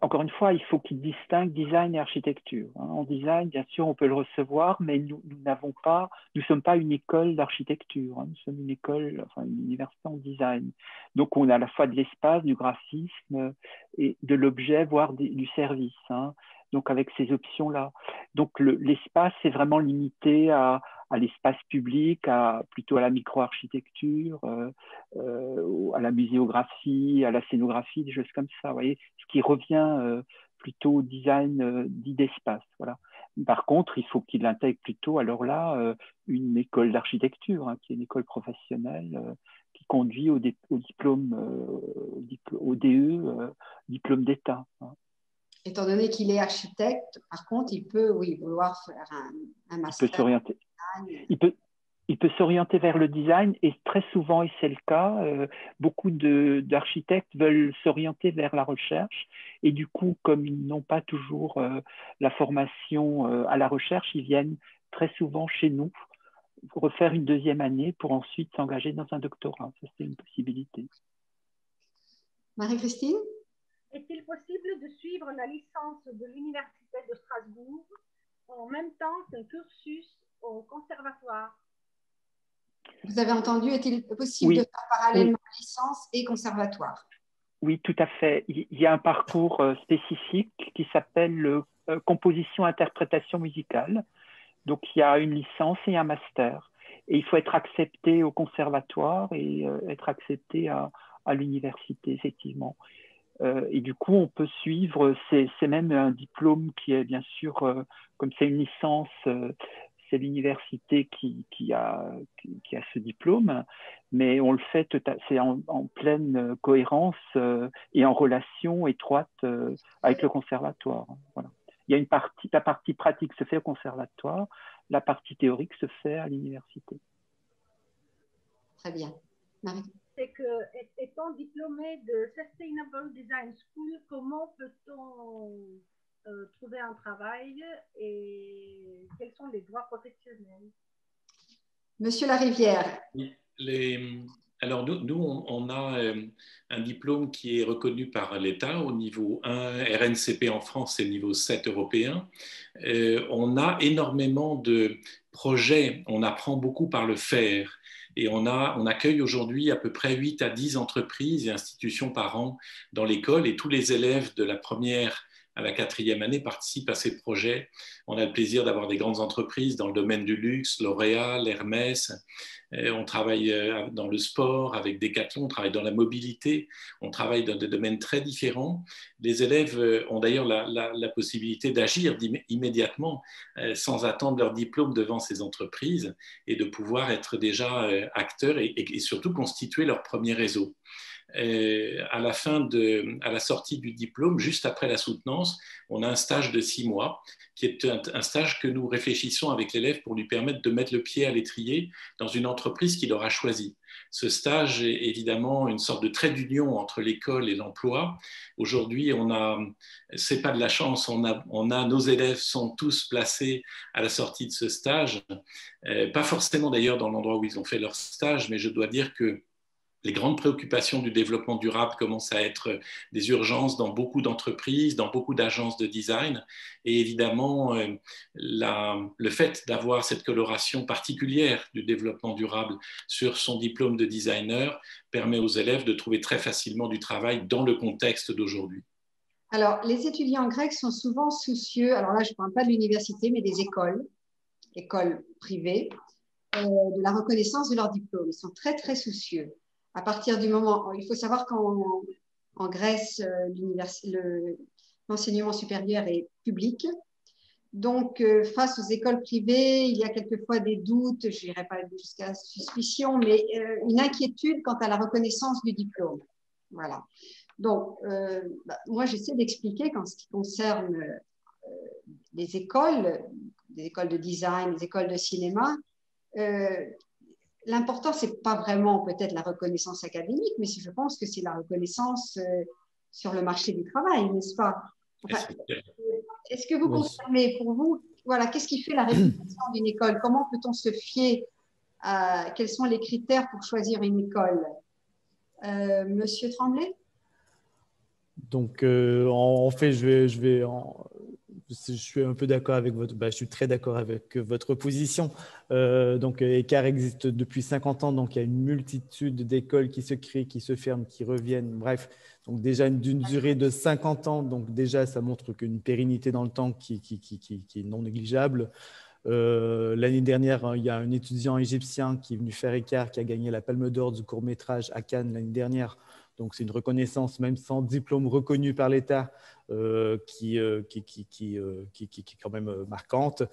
encore une fois, il faut qu'il distingue design et architecture. Hein. En design, bien sûr, on peut le recevoir, mais nous ne sommes pas une école d'architecture. Hein. Nous sommes une école, enfin une université en design. Donc, on a à la fois de l'espace, du graphisme et de l'objet, voire du service. Hein. Donc, avec ces options-là. Donc, l'espace est vraiment limité à l'espace public, plutôt à la micro-architecture, à la muséographie, à la scénographie, des choses comme ça, vous voyez, ce qui revient plutôt au design dit d'espace. Voilà. Par contre, il faut qu'il intègre plutôt, alors là, une école d'architecture, hein, qui est une école professionnelle qui conduit au diplôme, au DE, diplôme d'État. Hein. Étant donné qu'il est architecte, par contre, il peut, oui, vouloir faire un master. Il peut s'orienter. Il peut s'orienter vers le design et très souvent, et c'est le cas, beaucoup d'architectes veulent s'orienter vers la recherche et du coup, comme ils n'ont pas toujours la formation à la recherche, ils viennent très souvent chez nous refaire une deuxième année pour ensuite s'engager dans un doctorat. Ça, c'est une possibilité. Marie-Christine? Est-il possible de suivre la licence de l'Université de Strasbourg en même temps qu'un cursus au conservatoire? Vous avez entendu, est-il possible de faire parallèlement licence et conservatoire? Oui, tout à fait. Il y a un parcours spécifique qui s'appelle composition-interprétation musicale. Donc, il y a une licence et un master. Et il faut être accepté au conservatoire et être accepté à l'université, effectivement. Et du coup, on peut suivre, c'est même un diplôme qui est bien sûr, comme c'est une licence, c'est l'université qui a ce diplôme, mais on le fait, c'est en pleine cohérence et en relation étroite avec le conservatoire. Voilà. Il y a la partie pratique se fait au conservatoire, la partie théorique se fait à l'université. Très bien. Marie? C'est que, étant diplômé de Sustainable Design School, comment peut-on trouver un travail et quels sont les droits professionnels? Monsieur Larivière. Alors, nous on a un diplôme qui est reconnu par l'État au niveau 1 RNCP en France et niveau 7 européen. On a énormément de projets, on apprend beaucoup par le faire. Et on accueille aujourd'hui à peu près 8 à 10 entreprises et institutions par an dans l'école et tous les élèves de la première à la 4e année participent à ces projets. On a le plaisir d'avoir des grandes entreprises dans le domaine du luxe, L'Oréal, Hermès. On travaille dans le sport avec Decathlon, on travaille dans la mobilité, on travaille dans des domaines très différents. Les élèves ont d'ailleurs la possibilité d'agir immédiatement sans attendre leur diplôme devant ces entreprises et de pouvoir être déjà acteurs et surtout constituer leur premier réseau. À la sortie du diplôme, juste après la soutenance, on a un stage de 6 mois, qui est un stage que nous réfléchissons avec l'élève pour lui permettre de mettre le pied à l'étrier dans une entreprise qu'il aura choisie. Ce stage est évidemment une sorte de trait d'union entre l'école et l'emploi. Aujourd'hui, c'est pas de la chance, nos élèves sont tous placés à la sortie de ce stage, pas forcément d'ailleurs dans l'endroit où ils ont fait leur stage, mais je dois dire que les grandes préoccupations du développement durable commencent à être des urgences dans beaucoup d'entreprises, dans beaucoup d'agences de design. Et évidemment, le fait d'avoir cette coloration particulière du développement durable sur son diplôme de designer permet aux élèves de trouver très facilement du travail dans le contexte d'aujourd'hui. Alors, les étudiants grecs sont souvent soucieux, alors là, je ne parle pas de l'université, mais des écoles privées, de la reconnaissance de leur diplôme. Ils sont très, très soucieux. à partir du moment, il faut savoir qu'en Grèce, l'enseignement supérieur est public. Donc, face aux écoles privées, il y a quelquefois des doutes, je n'irai pas jusqu'à suspicion, mais une inquiétude quant à la reconnaissance du diplôme. Voilà. Donc, moi, j'essaie d'expliquer qu'en ce qui concerne les écoles de design, les écoles de cinéma, l'important, ce n'est pas vraiment peut-être la reconnaissance académique, mais je pense que c'est la reconnaissance sur le marché du travail, n'est-ce pas? Enfin, est-ce que vous confirmez pour vous, voilà, qu'est-ce qui fait la réputation d'une école? Comment peut-on se fier à, quels sont les critères pour choisir une école? Monsieur Tremblay? Donc, en fait, je suis un peu d'accord avec je suis très d'accord avec votre position. Donc, ECAR existe depuis 50 ans, donc il y a une multitude d'écoles qui se créent, qui se ferment, qui reviennent. Bref, donc déjà d'une durée de 50 ans, donc déjà ça montre qu'une pérennité dans le temps qui est non négligeable. L'année dernière, il y a un étudiant égyptien qui est venu faire ECAR, qui a gagné la Palme d'Or du court-métrage à Cannes l'année dernière. Donc, c'est une reconnaissance, même sans diplôme reconnu par l'État, qui est quand même marquante.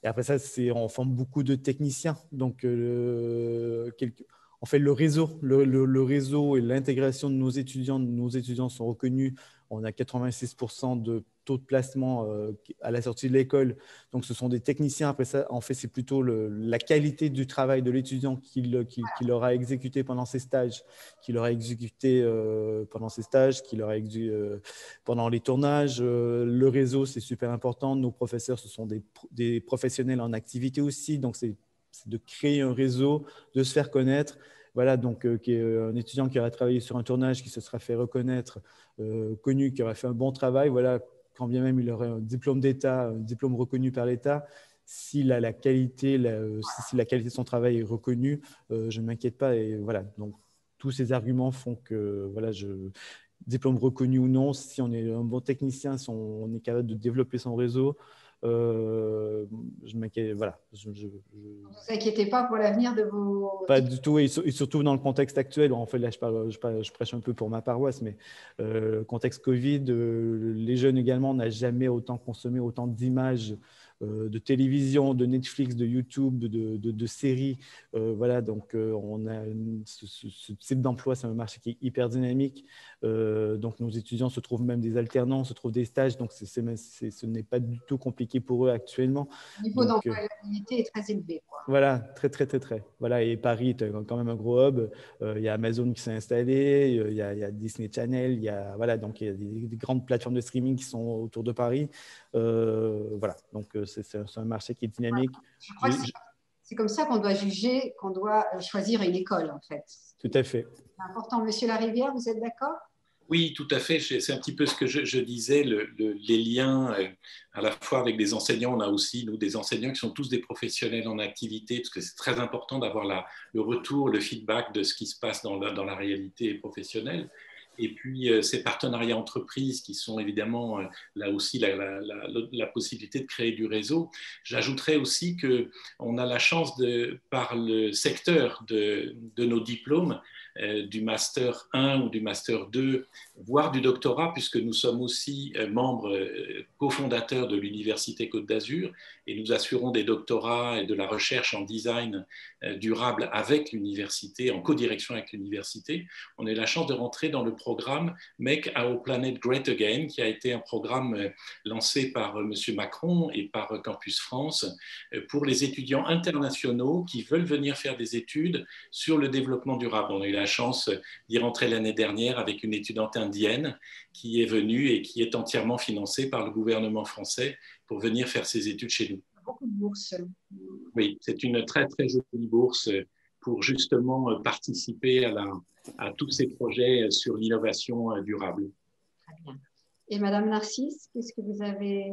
Et après ça, on forme beaucoup de techniciens. Donc, en fait, le réseau et l'intégration de nos étudiants sont reconnus. On a 86% de taux de placement à la sortie de l'école. Donc, ce sont des techniciens. Après ça, en fait, c'est plutôt la qualité du travail de l'étudiant qu'il aura exécuté pendant ses stages, qu'il aura exécuté pendant les tournages. Le réseau, c'est super important. Nos professeurs, ce sont des professionnels en activité aussi. Donc, c'est de créer un réseau, de se faire connaître. Voilà, donc un étudiant qui aura travaillé sur un tournage, qui se sera fait reconnaître, connu, qui aura fait un bon travail, voilà, quand bien même il aurait un diplôme d'État, un diplôme reconnu par l'État, si la qualité de son travail est reconnue, je ne m'inquiète pas. Et voilà, donc tous ces arguments font que, voilà, diplôme reconnu ou non, si on est un bon technicien, si on est capable de développer son réseau, je m'inquiète, voilà. Ne vous inquiétez pas pour l'avenir de vos... Pas du tout, et surtout dans le contexte actuel. En fait, là, je prêche un peu pour ma paroisse, mais contexte Covid, les jeunes également n'ont jamais autant consommé autant d'images de télévision, de Netflix, de YouTube, de séries. Voilà, donc on a ce type d'emploi, c'est un marché qui est hyper dynamique. Donc nos étudiants se trouvent même des alternants, se trouvent des stages, donc ce n'est pas du tout compliqué pour eux actuellement. Le niveau d'employabilité est très élevé, quoi. Voilà, très. Voilà, et Paris, tu as quand même un gros hub. Il y a Amazon qui s'est installé, il y a Disney Channel, voilà, donc il y a des grandes plateformes de streaming qui sont autour de Paris. Voilà, donc c'est un marché qui est dynamique. Je crois que c'est comme ça qu'on doit juger, qu'on doit choisir une école, en fait. Tout à fait. C'est important. Monsieur Larivière, vous êtes d'accord? Oui, tout à fait. C'est un petit peu ce que je disais, les liens à la fois avec des enseignants. On a aussi, nous, des enseignants qui sont tous des professionnels en activité, parce que c'est très important d'avoir le retour, le feedback de ce qui se passe dans la réalité professionnelle. Et puis, ces partenariats entreprises qui sont évidemment là aussi la possibilité de créer du réseau. J'ajouterais aussi qu'on a la chance, par le secteur de nos diplômes, du Master 1 ou du Master 2, voire du doctorat, puisque nous sommes aussi membres cofondateurs de l'Université Côte d'Azur et nous assurons des doctorats et de la recherche en design durable avec l'université, en codirection avec l'université. On a la chance de rentrer dans le programme Make Our Planet Great Again, qui a été un programme lancé par M. Macron et par Campus France pour les étudiants internationaux qui veulent venir faire des études sur le développement durable. On a eu la chance d'y rentrer l'année dernière avec une étudiante indienne qui est venue et qui est entièrement financée par le gouvernement français pour venir faire ses études chez nous. Beaucoup de bourses. Oui, c'est une très jolie bourse pour justement participer à tous ces projets sur l'innovation durable. Très bien. Et Madame Narcisse, qu'est-ce que vous avez?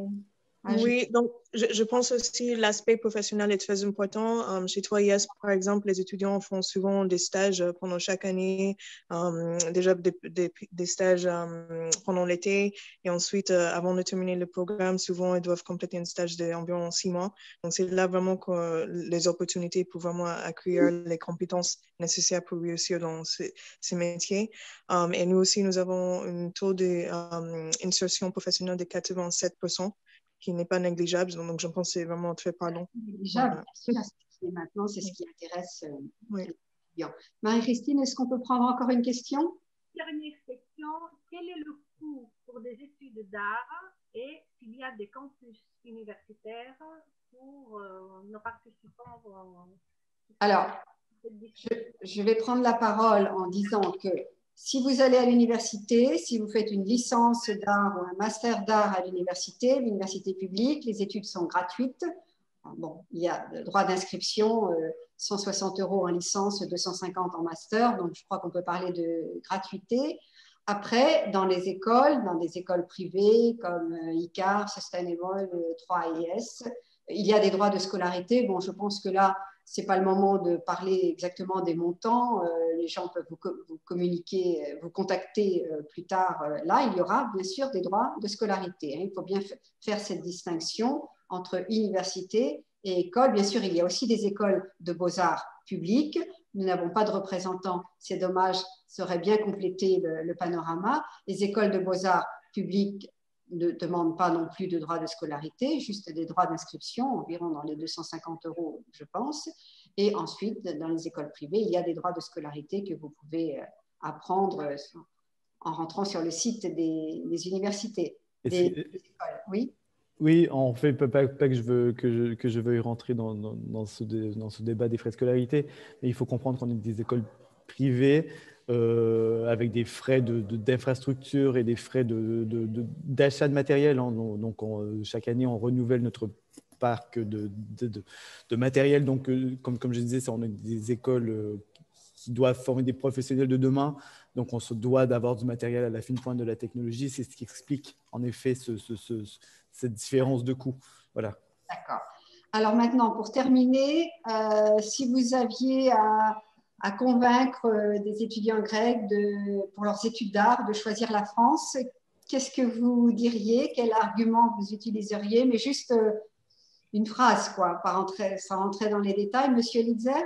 Oui, donc je pense aussi l'aspect professionnel est très important. Chez 3IS, par exemple, les étudiants font souvent des stages pendant chaque année, déjà des stages pendant l'été, et ensuite, avant de terminer le programme, souvent, ils doivent compléter un stage d'environ 6 mois. Donc, c'est là vraiment que les opportunités pour vraiment acquérir les compétences nécessaires pour réussir dans ces métiers. Et nous aussi, nous avons un taux d'insertion professionnelle de 87%. Qui n'est pas négligeable. Donc, je pense que c'est vraiment très parlant. Négligeable, bien sûr. Maintenant, c'est ce qui intéresse les étudiants. Marie-Christine, est-ce qu'on peut prendre encore une question? Dernière question. Quel est le coût pour des études d'art et s'il y a des campus universitaires pour nos participants? Alors, je vais prendre la parole en disant que si vous allez à l'université, si vous faites une licence d'art ou un master d'art à l'université publique, les études sont gratuites. Bon, il y a le droit d'inscription, 160 € en licence, 250 en master, donc je crois qu'on peut parler de gratuité. Après, dans des écoles privées comme ICAR, Sustainable, 3IS, il y a des droits de scolarité. Bon, je pense que là, ce n'est pas le moment de parler exactement des montants. Les gens peuvent vous communiquer, vous contacter plus tard. Là, il y aura bien sûr des droits de scolarité. Il faut bien faire cette distinction entre université et école. Bien sûr, il y a aussi des écoles de beaux-arts publiques. Nous n'avons pas de représentants. C'est dommage, ça aurait bien complété le panorama. Les écoles de beaux-arts publiques ne demandent pas non plus de droits de scolarité, juste des droits d'inscription, environ dans les 250 €, je pense. Et ensuite, dans les écoles privées, il y a des droits de scolarité que vous pouvez apprendre en rentrant sur le site des universités, des écoles. Oui. Oui, en fait, pas que je veuille rentrer dans ce débat des frais de scolarité, mais il faut comprendre qu'on est des écoles privées avec des frais d'infrastructure et des frais d'achat de matériel. Hein. Donc, chaque année, on renouvelle notre parc de matériel. Donc, comme je disais, on est des écoles qui doivent former des professionnels de demain. Donc, on se doit d'avoir du matériel à la fine pointe de la technologie. C'est ce qui explique, en effet, cette différence de coût. Voilà. D'accord. Alors maintenant, pour terminer, si vous aviez à convaincre des étudiants grecs pour leurs études d'art de choisir la France, qu'est-ce que vous diriez? Quel argument vous utiliseriez? Mais juste une phrase, quoi, sans rentrer dans les détails. Monsieur Litzer?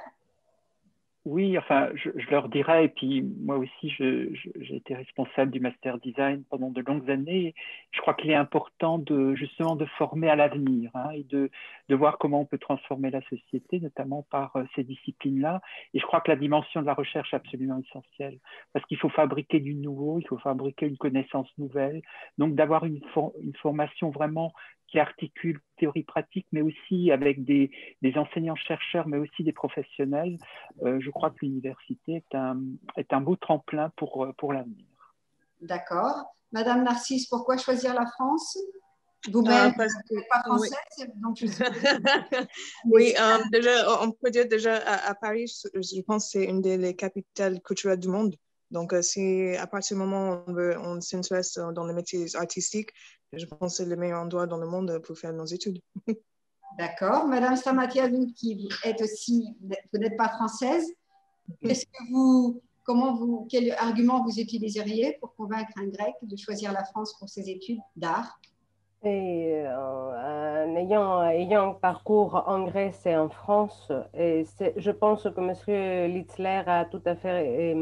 Oui, enfin, je leur dirais, et puis moi aussi, j'ai été responsable du master design pendant de longues années. Je crois qu'il est important justement de former à l'avenir et de voir comment on peut transformer la société, notamment par ces disciplines-là. Et je crois que la dimension de la recherche est absolument essentielle, parce qu'il faut fabriquer du nouveau, il faut fabriquer une connaissance nouvelle. Donc, d'avoir une formation vraiment qui articule théorie pratique, mais aussi avec des enseignants-chercheurs, mais aussi des professionnels. Je crois que l'université est un beau tremplin pour l'avenir. D'accord. Madame Narcisse, pourquoi choisir la France? Vous-même, vous n'êtes pas française, oui. Donc je suis... Oui, déjà, on peut dire déjà à Paris, je pense que c'est une des capitales culturelles du monde. Donc, si à partir du moment où on s'intéresse dans les métiers artistiques, je pense que c'est le meilleur endroit dans le monde pour faire nos études. D'accord. Madame Stamatiadou, qui est aussi, vous n'êtes pas française, quel argument vous utiliseriez pour convaincre un Grec de choisir la France pour ses études d'art? Et ayant un parcours en Grèce et en France, et je pense que M. Litzler a tout à fait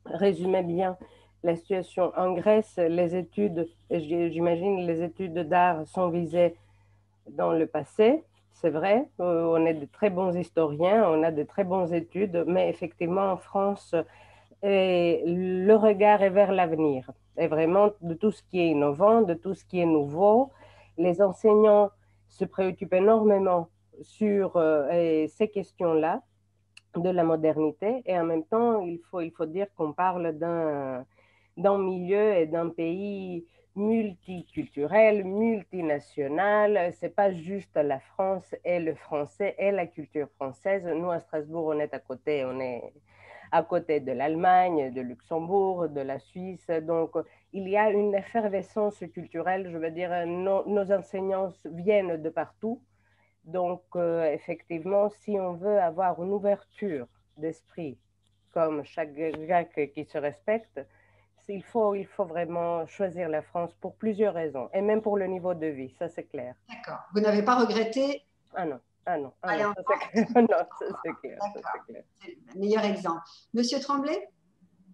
résumé bien la situation. En Grèce, les études, j'imagine les études d'art sont visées dans le passé, c'est vrai. On est de très bons historiens, on a de très bonnes études, mais effectivement en France, le regard est vers l'avenir. Et vraiment, de tout ce qui est innovant, de tout ce qui est nouveau. Les enseignants se préoccupent énormément sur ces questions-là de la modernité. Et en même temps, il faut dire qu'on parle d'un milieu et d'un pays multiculturel, multinational. Ce n'est pas juste la France et le français et la culture française. Nous, à Strasbourg, on est à côté de l'Allemagne, de Luxembourg, de la Suisse. Donc, il y a une effervescence culturelle, je veux dire, nos enseignants viennent de partout. Donc, effectivement, si on veut avoir une ouverture d'esprit, comme chaque grec qui se respecte, il faut vraiment choisir la France pour plusieurs raisons, et même pour le niveau de vie, ça c'est clair. D'accord. Vous n'avez pas regretté? Ah non, non, ça c'est clair. C'est le meilleur exemple. Monsieur Tremblay?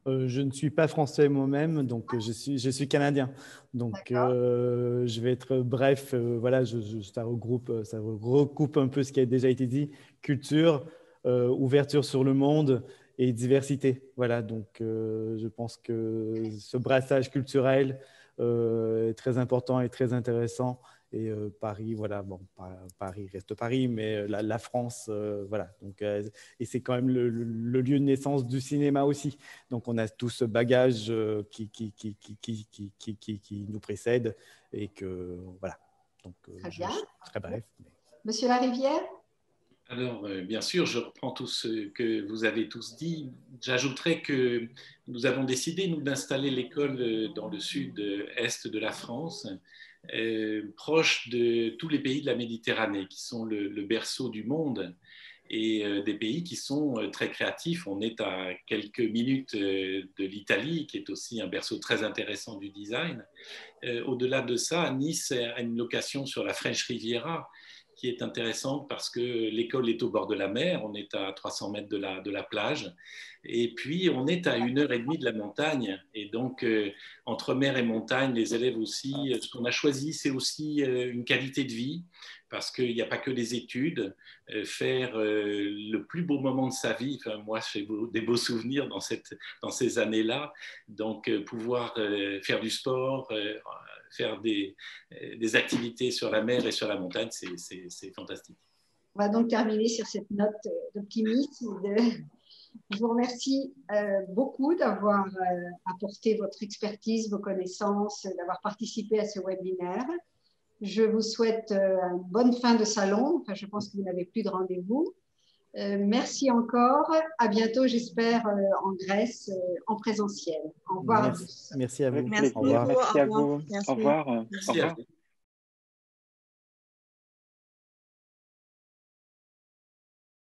Je ne suis pas français moi-même, donc je suis canadien. Donc, je vais être bref. Voilà, ça recoupe un peu ce qui a déjà été dit. Culture, ouverture sur le monde et diversité. Voilà, donc je pense que ce brassage culturel est très important et très intéressant. Et Paris, voilà, bon, Paris reste Paris, mais la France, voilà. Donc, et c'est quand même le lieu de naissance du cinéma aussi. Donc, on a tout ce bagage qui nous précède et que, voilà. Donc, très bien. Très bref. Mais... Monsieur Larivière? Alors, bien sûr, je reprends tout ce que vous avez tous dit. J'ajouterais que nous avons décidé, nous, d'installer l'école dans le sud-est de la France, proche de tous les pays de la Méditerranée, qui sont le berceau du monde, et des pays qui sont très créatifs. On est à quelques minutes de l'Italie, qui est aussi un berceau très intéressant du design. Au-delà de ça, Nice a une location sur la French Riviera, qui est intéressante parce que l'école est au bord de la mer, on est à 300 mètres de la plage, et puis on est à 1h30 de la montagne, et donc entre mer et montagne, les élèves aussi, ce qu'on a choisi, c'est aussi une qualité de vie, parce qu'il n'y a pas que les études, faire le plus beau moment de sa vie, enfin, moi j'ai des beaux souvenirs dans ces années-là, donc pouvoir faire du sport, faire des activités sur la mer et sur la montagne, c'est fantastique. On va donc terminer sur cette note d'optimisme. Je vous remercie beaucoup d'avoir apporté votre expertise, vos connaissances, d'avoir participé à ce webinaire. Je vous souhaite une bonne fin de salon. Enfin, je pense que vous n'avez plus de rendez-vous. Merci encore. À bientôt, j'espère, en Grèce, en présentiel. Au revoir à tous. Merci à vous. Merci, Merci à vous. Merci. Au revoir. Merci à vous.